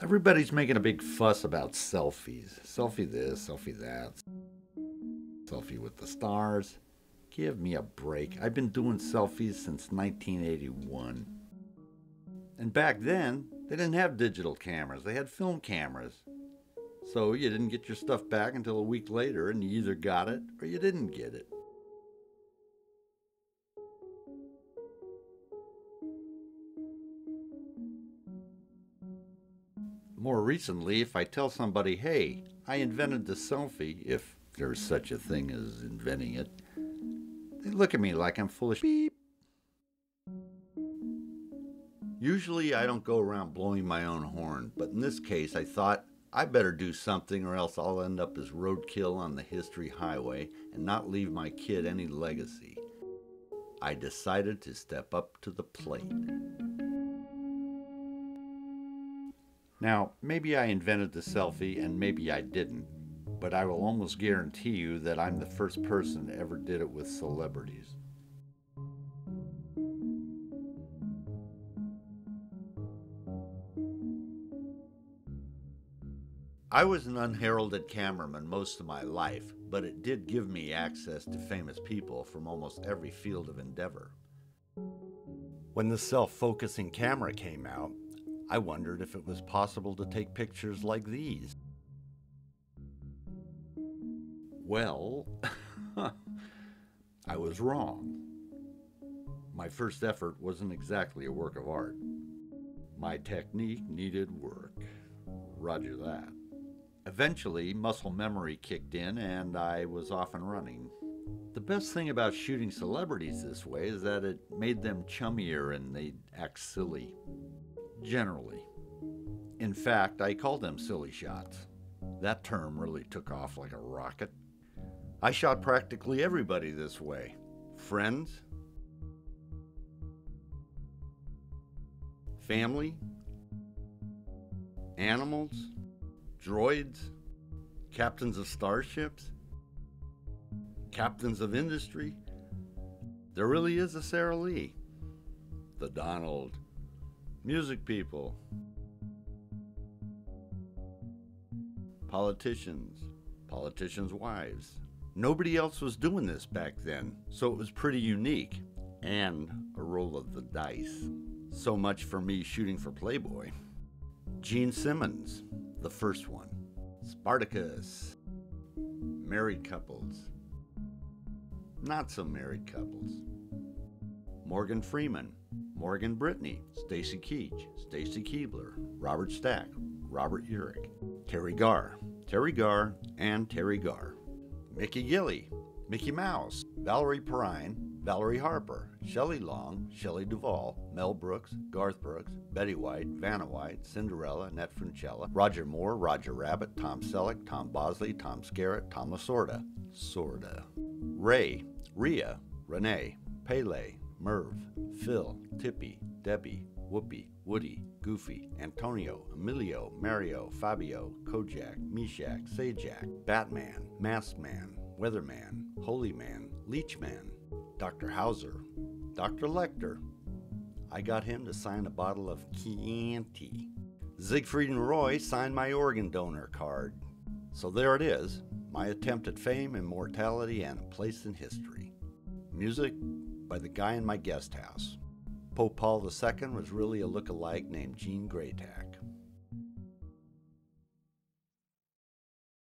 Everybody's making a big fuss about selfies. Selfie this, selfie that. Selfie with the stars. Give me a break. I've been doing selfies since 1981. And back then, they didn't have digital cameras. They had film cameras. So you didn't get your stuff back until a week later, and you either got it or you didn't get it. More recently, if I tell somebody, hey, I invented the selfie, if there's such a thing as inventing it, they look at me like I'm full of beep. Usually I don't go around blowing my own horn, but in this case I thought I better do something or else I'll end up as roadkill on the history highway and not leave my kid any legacy. I decided to step up to the plate. Now, maybe I invented the selfie and maybe I didn't, but I will almost guarantee you that I'm the first person that ever did it with celebrities. I was an unheralded cameraman most of my life, but it did give me access to famous people from almost every field of endeavor. When the self-focusing camera came out, I wondered if it was possible to take pictures like these. Well, I was wrong. My first effort wasn't exactly a work of art. My technique needed work. Roger that. Eventually, muscle memory kicked in and I was off and running. The best thing about shooting celebrities this way is that it made them chummier and they'd act silly. Generally. In fact, I call them silly shots. That term really took off like a rocket. I shot practically everybody this way. Friends, family, animals, droids, captains of starships, captains of industry. There really is a Sarah Lee, the Donald, music people, politicians' wives. Nobody else was doing this back then, so it was pretty unique and a roll of the dice. So much for me shooting for Playboy. Gene Simmons, the first one. Spartacus, married couples, not so married couples. Morgan Freeman, Morgan Brittany, Stacy Keach, Stacy Keebler, Robert Stack, Robert Urich, Terry Garr, and Terry Garr. Mickey Gilley, Mickey Mouse, Valerie Perrine, Valerie Harper, Shelley Long, Shelley Duvall, Mel Brooks, Garth Brooks, Betty White, Vanna White, Cinderella, Annette Funicello, Roger Moore, Roger Rabbit, Tom Selleck, Tom Bosley, Tom Skerritt, Tom Lasorda, Ray, Rhea, Renee, Pele, Merv, Phil, Tippy, Debbie, Whoopi, Woody, Goofy, Antonio, Emilio, Mario, Fabio, Kojak, Meshach, Sajak, Batman, Masked Man, Weatherman, Holy Man, Leech Man, Dr. Hauser, Dr. Lecter. I got him to sign a bottle of Chianti. Siegfried and Roy signed my organ donor card. So there it is, my attempt at fame, immortality, and a place in history. Music by the guy in my guest house. Pope Paul II was really a look-alike named Gene Greytack.